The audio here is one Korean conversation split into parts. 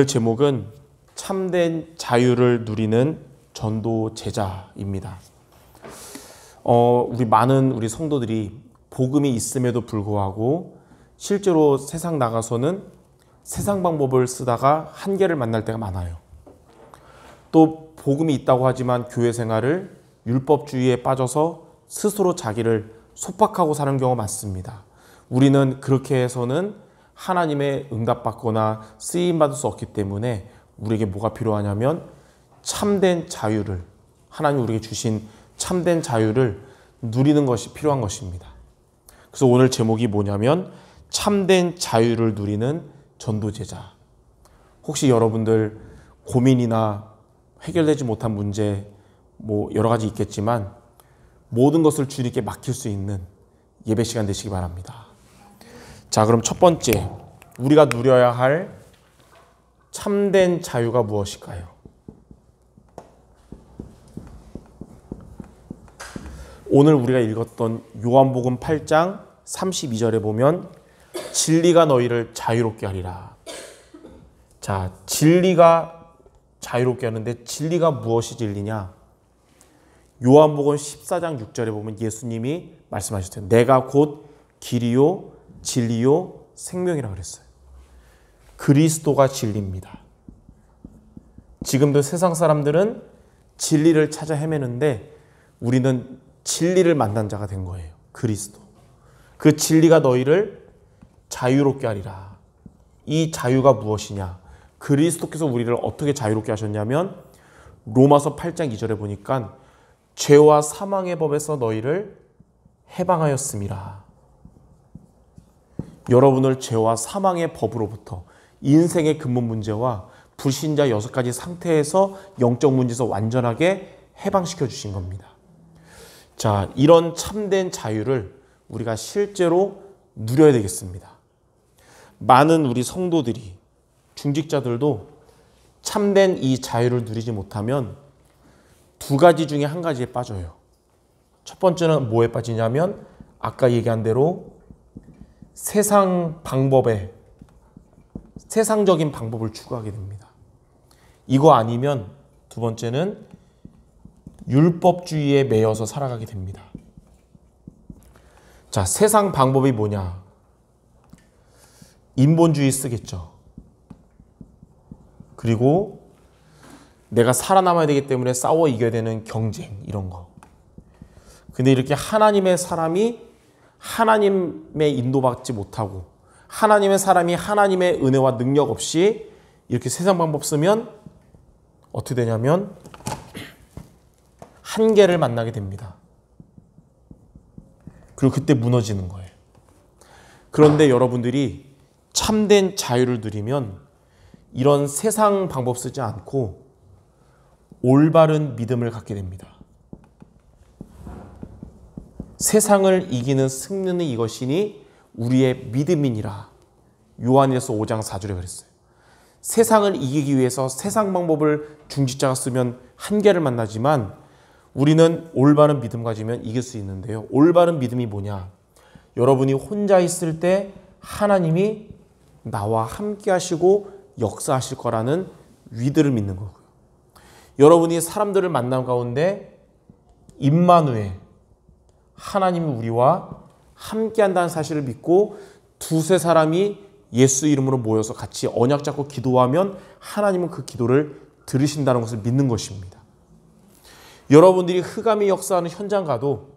제목은 참된 자유를 누리는 전도 제자입니다. 우리 많은 우리 성도들이 복음이 있음에도 불구하고 실제로 세상 나가서는 세상 방법을 쓰다가 한계를 만날 때가 많아요. 또 복음이 있다고 하지만 교회 생활을 율법주의에 빠져서 스스로 자기를 속박하고 사는 경우가 많습니다. 우리는 그렇게 해서는 하나님의 응답받거나 쓰임받을 수 없기 때문에 우리에게 뭐가 필요하냐면 참된 자유를, 하나님 우리에게 주신 참된 자유를 누리는 것이 필요한 것입니다. 그래서 오늘 제목이 뭐냐면 참된 자유를 누리는 전도제자. 혹시 여러분들 고민이나 해결되지 못한 문제 여러 가지 있겠지만 모든 것을 주님께 맡길 수 있는 예배 시간 되시기 바랍니다. 자, 그럼 첫 번째, 우리가 누려야 할 참된 자유가 무엇일까요? 오늘 우리가 읽었던 요한복음 8장 32절에 보면 진리가 너희를 자유롭게 하리라. 자, 진리가 자유롭게 하는데 진리가 무엇이 진리냐? 요한복음 14장 6절에 보면 예수님이 말씀하셨어요. 내가 곧 길이요 진리요 생명이라고 그랬어요. 그리스도가 진리입니다. 지금도 세상 사람들은 진리를 찾아 헤매는데 우리는 진리를 만난 자가 된 거예요. 그리스도. 그 진리가 너희를 자유롭게 하리라. 이 자유가 무엇이냐? 그리스도께서 우리를 어떻게 자유롭게 하셨냐면 로마서 8장 2절에 보니까 죄와 사망의 법에서 너희를 해방하였음이라. 여러분을 죄와 사망의 법으로부터 인생의 근본 문제와 불신자 6가지 상태에서 영적 문제에서 완전하게 해방시켜 주신 겁니다. 자, 이런 참된 자유를 우리가 실제로 누려야 되겠습니다. 많은 우리 성도들이, 중직자들도 참된 이 자유를 누리지 못하면 두 가지 중에 한 가지에 빠져요. 첫 번째는 뭐에 빠지냐면 아까 얘기한 대로 세상적인 방법을 추구하게 됩니다. 이거 아니면 두 번째는 율법주의에 매여서 살아가게 됩니다. 자, 세상 방법이 뭐냐? 인본주의 쓰겠죠. 그리고 내가 살아남아야 되기 때문에 싸워 이겨야 되는 경쟁, 이런 거. 근데 이렇게 하나님의 사람이 하나님의 인도받지 못하고 하나님의 사람이 하나님의 은혜와 능력 없이 이렇게 세상 방법 쓰면 어떻게 되냐면 한계를 만나게 됩니다. 그리고 그때 무너지는 거예요. 그런데 여러분들이 참된 자유를 누리면 이런 세상 방법 쓰지 않고 올바른 믿음을 갖게 됩니다. 세상을 이기는 승리는 이것이니 우리의 믿음이니라. 요한일서 5장 4절에 그랬어요. 세상을 이기기 위해서 세상 방법을 중직자가 쓰면 한계를 만나지만 우리는 올바른 믿음 가지면 이길 수 있는데요. 올바른 믿음이 뭐냐? 여러분이 혼자 있을 때 하나님이 나와 함께 하시고 역사하실 거라는 위드를 믿는 거고요. 여러분이 사람들을 만난 가운데 임마누엘, 하나님이 우리와 함께 한다는 사실을 믿고 두세 사람이 예수 이름으로 모여서 같이 언약 잡고 기도하면 하나님은 그 기도를 들으신다는 것을 믿는 것입니다. 여러분들이 흑암이 역사하는 현장 가도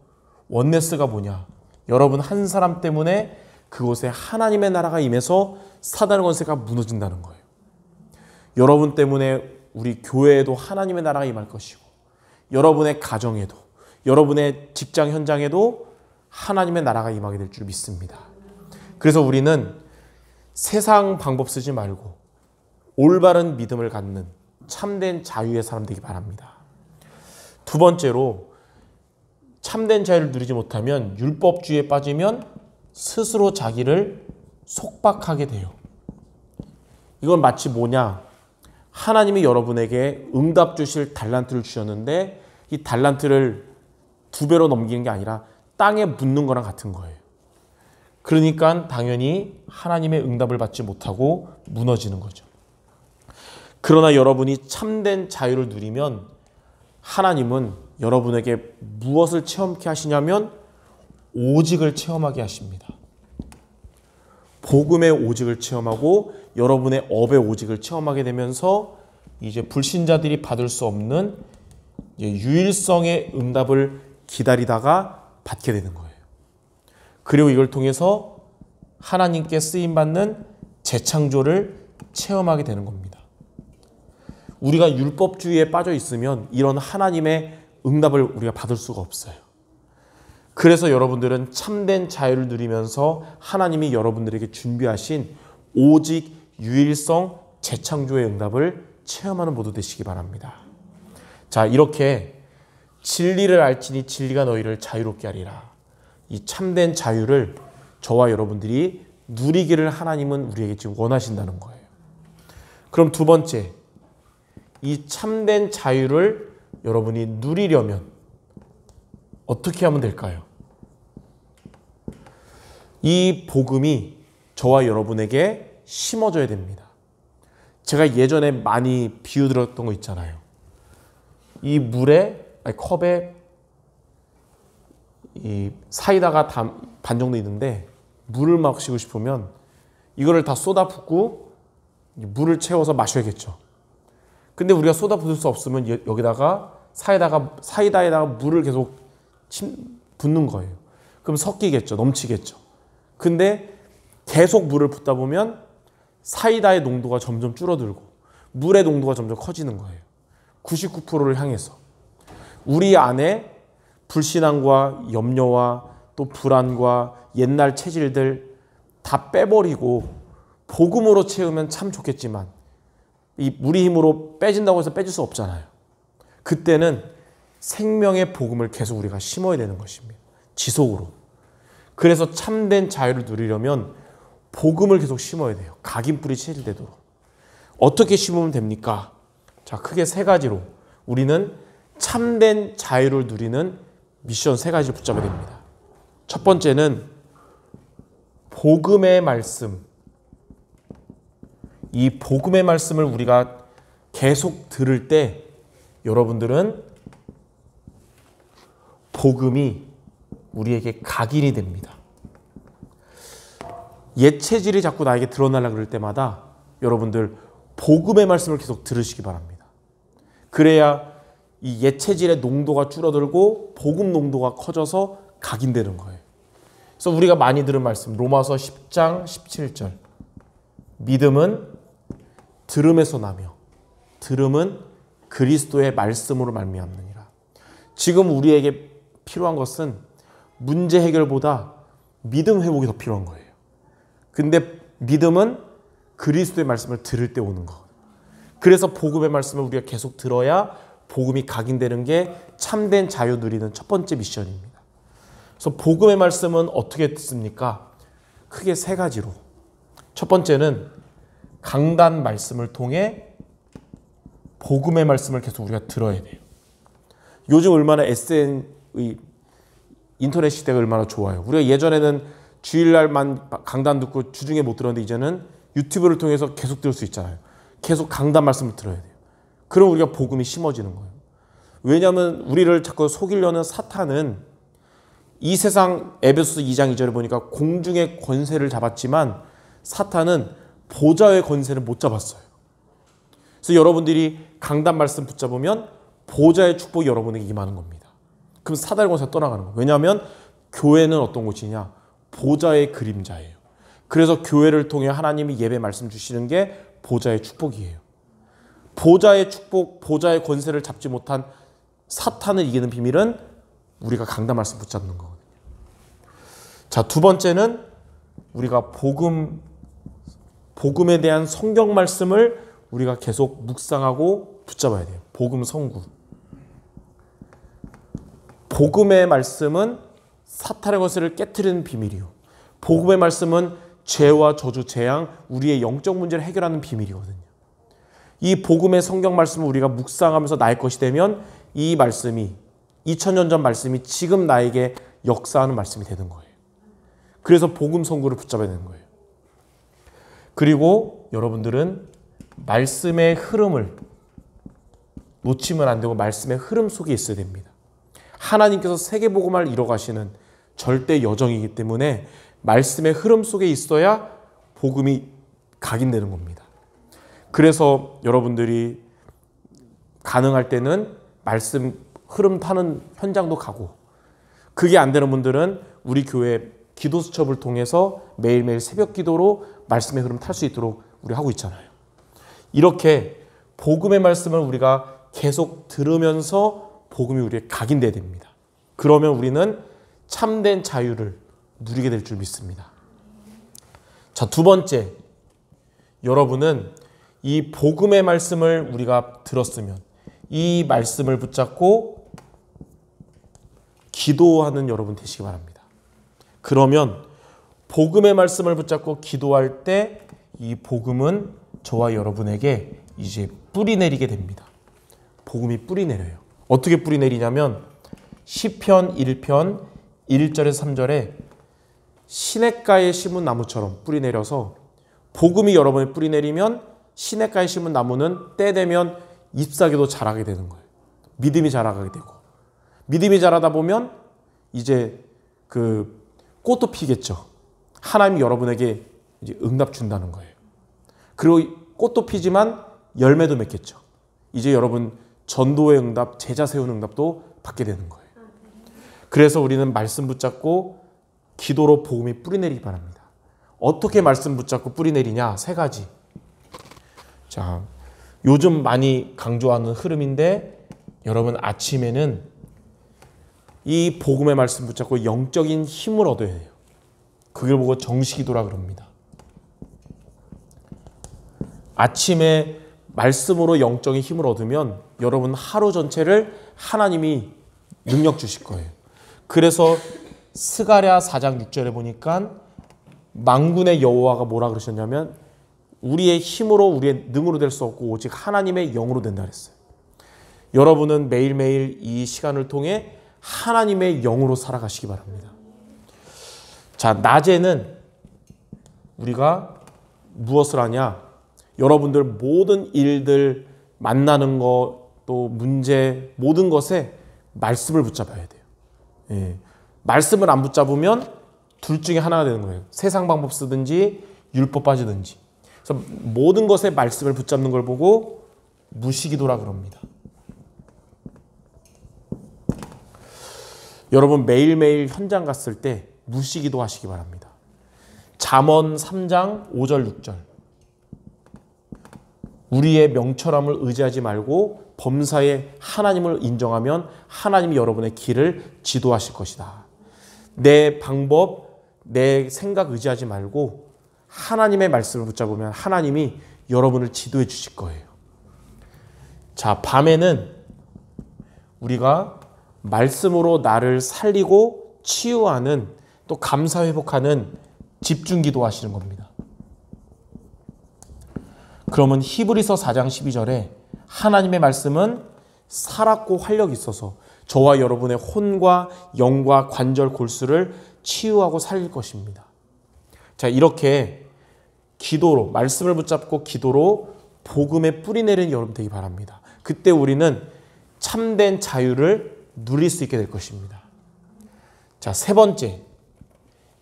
원네스가 뭐냐? 여러분 한 사람 때문에 그곳에 하나님의 나라가 임해서 사단의 권세가 무너진다는 거예요. 여러분 때문에 우리 교회에도 하나님의 나라가 임할 것이고 여러분의 가정에도 여러분의 직장 현장에도 하나님의 나라가 임하게 될 줄 믿습니다. 그래서 우리는 세상 방법 쓰지 말고 올바른 믿음을 갖는 참된 자유의 사람 되기 바랍니다. 두 번째로 참된 자유를 누리지 못하면 율법주의에 빠지면 스스로 자기를 속박하게 돼요. 이건 마치 뭐냐? 하나님이 여러분에게 응답 주실 달란트를 주셨는데 이 달란트를 2배로 넘기는 게 아니라 땅에 묻는 거랑 같은 거예요. 그러니까 당연히 하나님의 응답을 받지 못하고 무너지는 거죠. 그러나 여러분이 참된 자유를 누리면 하나님은 여러분에게 무엇을 체험케 하시냐면 오직을 체험하게 하십니다. 복음의 오직을 체험하고 여러분의 업의 오직을 체험하게 되면서 이제 불신자들이 받을 수 없는 유일성의 응답을 기다리다가 받게 되는 거예요. 그리고 이걸 통해서 하나님께 쓰임받는 재창조를 체험하게 되는 겁니다. 우리가 율법주의에 빠져 있으면 이런 하나님의 응답을 우리가 받을 수가 없어요. 그래서 여러분들은 참된 자유를 누리면서 하나님이 여러분들에게 준비하신 오직 유일성 재창조의 응답을 체험하는 모두 되시기 바랍니다. 자, 이렇게 진리를 알지니 진리가 너희를 자유롭게 하리라. 이 참된 자유를 저와 여러분들이 누리기를 하나님은 우리에게 지금 원하신다는 거예요. 그럼 두 번째, 이 참된 자유를 여러분이 누리려면 어떻게 하면 될까요? 이 복음이 저와 여러분에게 심어져야 됩니다. 제가 예전에 많이 비유 들었던 거 있잖아요. 이 컵에 이 사이다가 반 정도 있는데 물을 마시고 싶으면 이거를 다 쏟아붓고 물을 채워서 마셔야겠죠. 근데 우리가 쏟아붓을 수 없으면 여기다가 사이다에다가 물을 계속 붓는 거예요. 그럼 섞이겠죠. 넘치겠죠. 근데 계속 물을 붓다 보면 사이다의 농도가 점점 줄어들고 물의 농도가 점점 커지는 거예요. 99%를 향해서. 우리 안에 불신앙과 염려와 또 불안과 옛날 체질들 다 빼버리고 복음으로 채우면 참 좋겠지만 이 우리 힘으로 빼진다고 해서 빼질 수 없잖아요. 그때는 생명의 복음을 계속 우리가 심어야 되는 것입니다. 지속으로. 그래서 참된 자유를 누리려면 복음을 계속 심어야 돼요. 각인뿌리 체질되도록. 어떻게 심으면 됩니까? 자, 크게 세 가지로 우리는 참된 자유를 누리는 미션 세 가지를 붙잡아야 됩니다. 첫 번째는 복음의 말씀. 이 복음의 말씀을 우리가 계속 들을 때 여러분들은 복음이 우리에게 각인이 됩니다. 옛 체질이 자꾸 나에게 드러나려고 그럴 때마다 여러분들 복음의 말씀을 계속 들으시기 바랍니다. 그래야 이 옛 체질의 농도가 줄어들고 복음 농도가 커져서 각인되는 거예요. 그래서 우리가 많이 들은 말씀 로마서 10장 17절 믿음은 들음에서 나며 들음은 그리스도의 말씀으로 말미암느니라. 지금 우리에게 필요한 것은 문제 해결보다 믿음 회복이 더 필요한 거예요. 근데 믿음은 그리스도의 말씀을 들을 때 오는 거. 그래서 복음의 말씀을 우리가 계속 들어야 복음이 각인되는 게 참된 자유 누리는 첫 번째 미션입니다. 그래서 복음의 말씀은 어떻게 듣습니까? 크게 세 가지로. 첫 번째는 강단 말씀을 통해 복음의 말씀을 계속 우리가 들어야 돼요. 요즘 얼마나 인터넷 시대가 얼마나 좋아요. 우리가 예전에는 주일날만 강단 듣고 주중에 못 들었는데 이제는 유튜브를 통해서 계속 들을 수 있잖아요. 계속 강단 말씀을 들어야 돼요. 그럼 우리가 복음이 심어지는 거예요. 왜냐하면 우리를 자꾸 속이려는 사탄은 이 세상 에베소서 2장 2절에 보니까 공중의 권세를 잡았지만 사탄은 보좌의 권세를 못 잡았어요. 그래서 여러분들이 강단 말씀 붙잡으면 보좌의 축복이 여러분에게 임하는 겁니다. 그럼 사단의 권세가 떠나가는 거예요. 왜냐하면 교회는 어떤 곳이냐? 보좌의 그림자예요. 그래서 교회를 통해 하나님이 예배 말씀 주시는 게 보좌의 축복이에요. 보좌의 축복, 보좌의 권세를 잡지 못한 사탄을 이기는 비밀은 우리가 강단 말씀 붙잡는 거거든요. 자, 두 번째는 우리가 복음에 대한 성경 말씀을 우리가 계속 묵상하고 붙잡아야 돼요. 복음 성구. 복음의 말씀은 사탄의 것을 깨트리는 비밀이요. 복음의 말씀은 죄와 저주, 재앙, 우리의 영적 문제를 해결하는 비밀이거든요. 이 복음의 성경 말씀을 우리가 묵상하면서 나의 것이 되면 이 말씀이 2000년 전 말씀이 지금 나에게 역사하는 말씀이 되는 거예요. 그래서 복음 성구를 붙잡아야 되는 거예요. 그리고 여러분들은 말씀의 흐름을 놓치면 안 되고 말씀의 흐름 속에 있어야 됩니다. 하나님께서 세계복음화를 이뤄가시는 절대 여정이기 때문에 말씀의 흐름 속에 있어야 복음이 각인되는 겁니다. 그래서 여러분들이 가능할 때는 말씀 흐름 타는 현장도 가고, 그게 안 되는 분들은 우리 교회 기도 수첩을 통해서 매일매일 새벽 기도로 말씀의 흐름 탈 수 있도록 우리 하고 있잖아요. 이렇게 복음의 말씀을 우리가 계속 들으면서 복음이 우리에 각인돼야 됩니다. 그러면 우리는 참된 자유를 누리게 될 줄 믿습니다. 자, 두 번째, 여러분은 이 복음의 말씀을 우리가 들었으면 이 말씀을 붙잡고 기도하는 여러분 되시기 바랍니다. 그러면 복음의 말씀을 붙잡고 기도할 때 이 복음은 저와 여러분에게 이제 뿌리 내리게 됩니다. 복음이 뿌리 내려요. 어떻게 뿌리 내리냐면 시편 1편 1절에서 3절에 시냇가에 심은 나무처럼 뿌리 내려서, 복음이 여러분의 뿌리 내리면 시냇가에 심은 나무는 때 되면 잎사귀도 자라게 되는 거예요. 믿음이 자라게 되고, 믿음이 자라다 보면 이제 그 꽃도 피겠죠. 하나님이 여러분에게 이제 응답 준다는 거예요. 그리고 꽃도 피지만 열매도 맺겠죠. 이제 여러분 전도의 응답, 제자 세우는 응답도 받게 되는 거예요. 그래서 우리는 말씀 붙잡고 기도로 복음이 뿌리 내리기 바랍니다. 어떻게 말씀 붙잡고 뿌리 내리냐? 세 가지. 자, 요즘 많이 강조하는 흐름인데, 여러분 아침에는 이 복음의 말씀 붙잡고 영적인 힘을 얻어야 해요. 그걸 보고 정시기도라 그럽니다. 아침에 말씀으로 영적인 힘을 얻으면 여러분 하루 전체를 하나님이 능력 주실 거예요. 그래서 스가랴 4장 6절에 보니까 만군의 여호와가 뭐라 그러셨냐면 우리의 힘으로 우리의 능으로 될 수 없고 오직 하나님의 영으로 된다 그랬어요. 여러분은 매일매일 이 시간을 통해 하나님의 영으로 살아가시기 바랍니다. 자, 낮에는 우리가 무엇을 하냐? 여러분들 모든 일들, 만나는 것, 또 문제, 모든 것에 말씀을 붙잡아야 돼요. 예. 말씀을 안 붙잡으면 둘 중에 하나가 되는 거예요. 세상 방법 쓰든지 율법 빠지든지. 그래서 모든 것에 말씀을 붙잡는 걸 보고 무시기도라 그럽니다. 여러분 매일매일 현장 갔을 때 무시기도 하시기 바랍니다. 잠언 3장 5절 6절. 우리의 명철함을 의지하지 말고 범사에 하나님을 인정하면 하나님이 여러분의 길을 지도하실 것이다. 내 방법, 내 생각 의지하지 말고 하나님의 말씀을 붙잡으면 하나님이 여러분을 지도해 주실 거예요. 자, 밤에는 우리가 말씀으로 나를 살리고 치유하는, 또 감사 회복하는 집중기도 하시는 겁니다. 그러면 히브리서 4장 12절에 하나님의 말씀은 살았고 활력이 있어서 저와 여러분의 혼과 영과 관절 골수를 치유하고 살릴 것입니다. 자, 이렇게 기도로, 말씀을 붙잡고 기도로 복음에 뿌리 내리는 여러분 되기 바랍니다. 그때 우리는 참된 자유를 누릴 수 있게 될 것입니다. 자, 세 번째,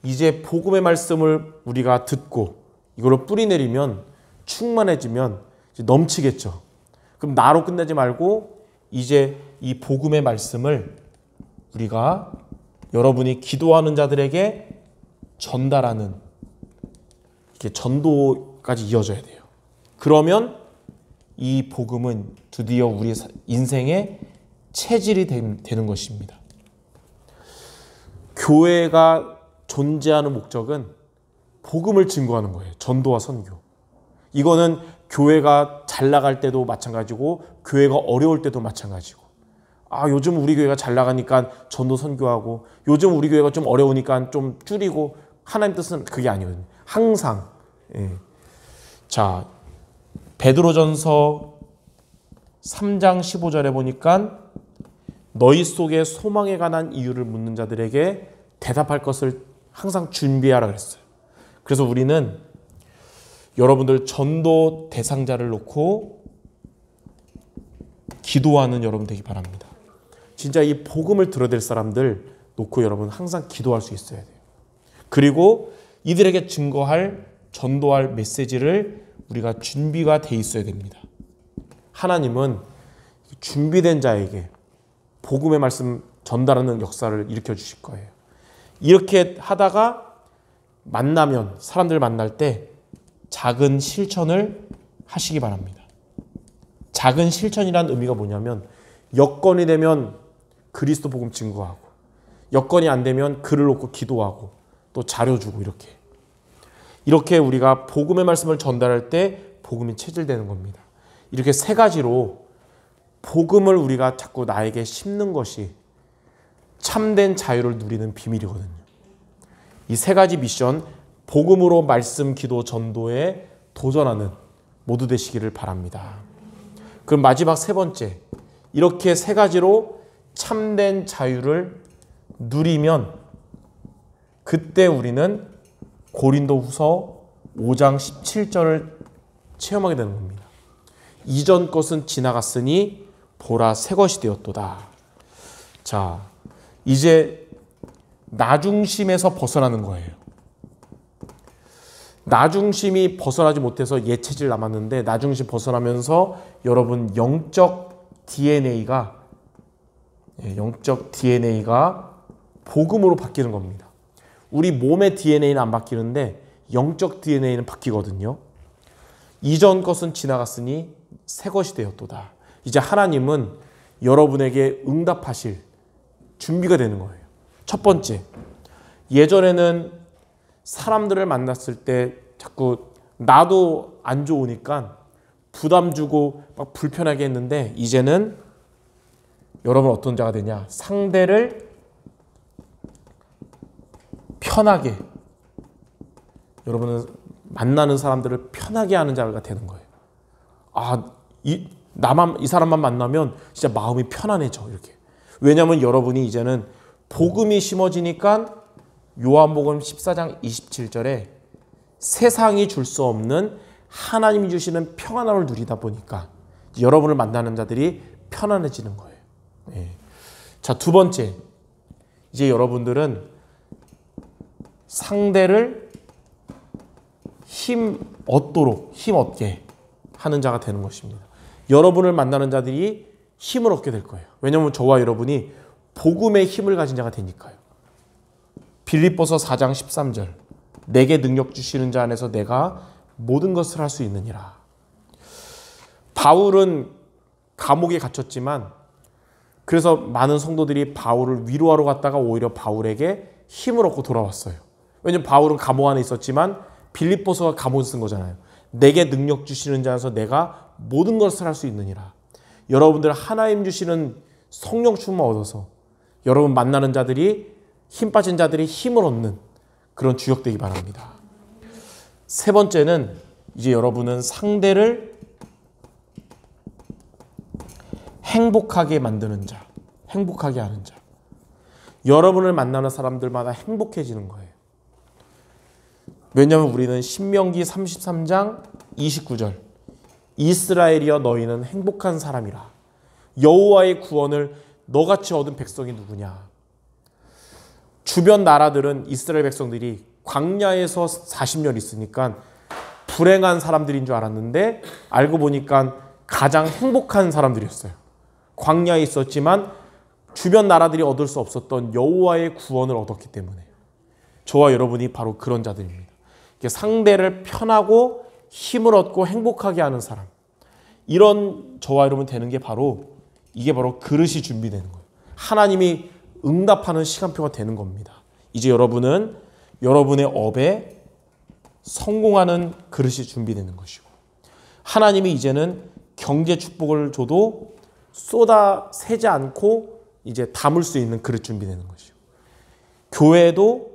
이제 복음의 말씀을 우리가 듣고 이걸로 뿌리 내리면 충만해지면 이제 넘치겠죠. 그럼 나로 끝내지 말고 이제 이 복음의 말씀을 우리가 여러분이 기도하는 자들에게 전달하는, 이렇게 전도까지 이어져야 돼요. 그러면 이 복음은 드디어 우리 인생의 체질이 되는 것입니다. 교회가 존재하는 목적은 복음을 증거하는 거예요. 전도와 선교. 이거는 교회가 잘 나갈 때도 마찬가지고 교회가 어려울 때도 마찬가지고, 요즘 우리 교회가 잘 나가니까 전도 선교하고 요즘 우리 교회가 좀 어려우니까 좀 줄이고, 하나님 뜻은 그게 아니거든요. 항상. 예. 자, 베드로전서 3장 15절에 보니까 너희 속에 소망에 관한 이유를 묻는 자들에게 대답할 것을 항상 준비하라 그랬어요. 그래서 우리는 여러분들 전도 대상자를 놓고 기도하는 여러분 되기 바랍니다. 진짜 이 복음을 들어댈 사람들 놓고 여러분 항상 기도할 수 있어야 돼요. 그리고 이들에게 증거할 전도할 메시지를 우리가 준비가 돼 있어야 됩니다. 하나님은 준비된 자에게 복음의 말씀 전달하는 역사를 일으켜 주실 거예요. 이렇게 하다가 만나면 사람들 만날 때 작은 실천을 하시기 바랍니다. 작은 실천이란 의미가 뭐냐면 여건이 되면 그리스도 복음 증거하고 여건이 안 되면 글을 놓고 기도하고 또 자료 주고 이렇게 우리가 복음의 말씀을 전달할 때 복음이 체질되는 겁니다. 이렇게 세 가지로 복음을 우리가 자꾸 나에게 심는 것이 참된 자유를 누리는 비밀이거든요. 이 세 가지 미션, 복음으로 말씀, 기도, 전도에 도전하는 모두 되시기를 바랍니다. 그럼 마지막 세 번째, 이렇게 세 가지로 참된 자유를 누리면 그때 우리는 고린도후서 5장 17절을 체험하게 되는 겁니다. 이전 것은 지나갔으니 보라 새 것이 되었도다. 자, 이제 나 중심에서 벗어나는 거예요. 나 중심이 벗어나지 못해서 예체질 남았는데 나 중심 벗어나면서 여러분 영적 DNA가 복음으로 바뀌는 겁니다. 우리 몸의 DNA는 안 바뀌는데 영적 DNA는 바뀌거든요. 이전 것은 지나갔으니 새 것이 되었도다. 이제 하나님은 여러분에게 응답하실 준비가 되는 거예요. 첫 번째, 예전에는 사람들을 만났을 때 자꾸 나도 안 좋으니까 부담 주고 막 불편하게 했는데 이제는 여러분 어떤 자가 되냐? 상대를 편하게, 여러분은 만나는 사람들을 편하게 하는 자가 되는 거예요. 이 사람만 만나면 진짜 마음이 편안해져 이렇게. 왜냐하면 여러분이 이제는 복음이 심어지니까 요한복음 14장 27절에 세상이 줄 수 없는 하나님이 주시는 평안함을 누리다 보니까 여러분을 만나는 자들이 편안해지는 거예요. 네. 자, 두 번째, 이제 여러분들은 상대를 힘 얻게 하는 자가 되는 것입니다. 여러분을 만나는 자들이 힘을 얻게 될 거예요. 왜냐하면 저와 여러분이 복음의 힘을 가진 자가 되니까요. 빌립보서 4장 13절, 내게 능력 주시는 자 안에서 내가 모든 것을 할 수 있느니라. 바울은 감옥에 갇혔지만 그래서 많은 성도들이 바울을 위로하러 갔다가 오히려 바울에게 힘을 얻고 돌아왔어요. 왜냐하면 바울은 감옥 안에 있었지만 빌립보서가 감옥에 쓴 거잖아요. 내게 능력 주시는 자 안에서 내가 모든 것을 할 수 있느니라. 여러분들 하나님 주시는 성령 충만 얻어서 여러분 만나는 자들이, 힘 빠진 자들이 힘을 얻는 그런 주역되기 바랍니다. 세 번째는 이제 여러분은 상대를 행복하게 만드는 자, 행복하게 하는 자. 여러분을 만나는 사람들마다 행복해지는 거예요. 왜냐하면 우리는 신명기 33장 29절, 이스라엘이여 너희는 행복한 사람이라. 여호와의 구원을 너같이 얻은 백성이 누구냐. 주변 나라들은 이스라엘 백성들이 광야에서 40년 있으니까 불행한 사람들인 줄 알았는데 알고 보니까 가장 행복한 사람들이었어요. 광야에 있었지만 주변 나라들이 얻을 수 없었던 여호와의 구원을 얻었기 때문에. 저와 여러분이 바로 그런 자들입니다. 상대를 편하고 힘을 얻고 행복하게 하는 사람, 이런 저와 여러분 되는 게 바로, 이게 바로 그릇이 준비되는 거예요. 하나님이 응답하는 시간표가 되는 겁니다. 이제 여러분은 여러분의 업에 성공하는 그릇이 준비되는 것이고, 하나님이 이제는 경제 축복을 줘도 쏟아 새지 않고 이제 담을 수 있는 그릇 준비되는 것이고, 교회도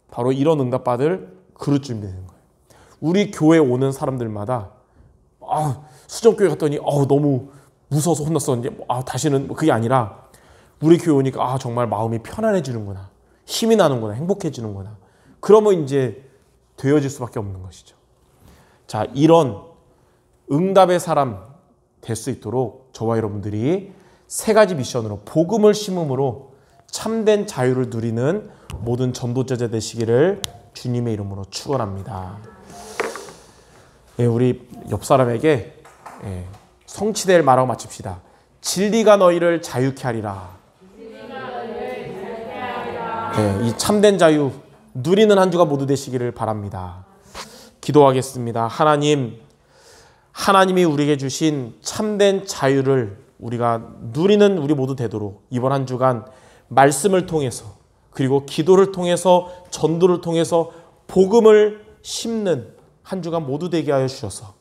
바로 이런 응답받을 그릇 준비되는 거예요. 우리 교회에 오는 사람들마다 수정교회 갔더니 너무 무서워서 혼났었는데 다시는 그게 아니라, 우리 교회 오니까 정말 마음이 편안해지는구나, 힘이 나는구나, 행복해지는구나. 그러면 이제 되어질 수밖에 없는 것이죠. 자, 이런 응답의 사람 될 수 있도록 저와 여러분들이 세 가지 미션으로 복음을 심음으로 참된 자유를 누리는 모든 전도자들 되시기를 주님의 이름으로 축원합니다. 예, 우리 옆 사람에게 성취될 말하고 마칩시다. 진리가 너희를 자유케 하리라. 이 참된 자유 누리는 한 주가 모두 되시기를 바랍니다. 기도하겠습니다. 하나님이 우리에게 주신 참된 자유를 우리가 누리는 우리 모두 되도록 이번 한 주간 말씀을 통해서 그리고 기도를 통해서 전도를 통해서 복음을 심는 한 주간 모두 되게 하여 주셔서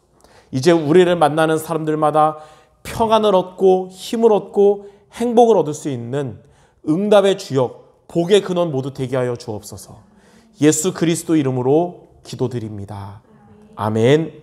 이제 우리를 만나는 사람들마다 평안을 얻고 힘을 얻고 행복을 얻을 수 있는 응답의 주역, 복의 근원 모두 되게 하여 주옵소서. 예수 그리스도 이름으로 기도드립니다. 아멘.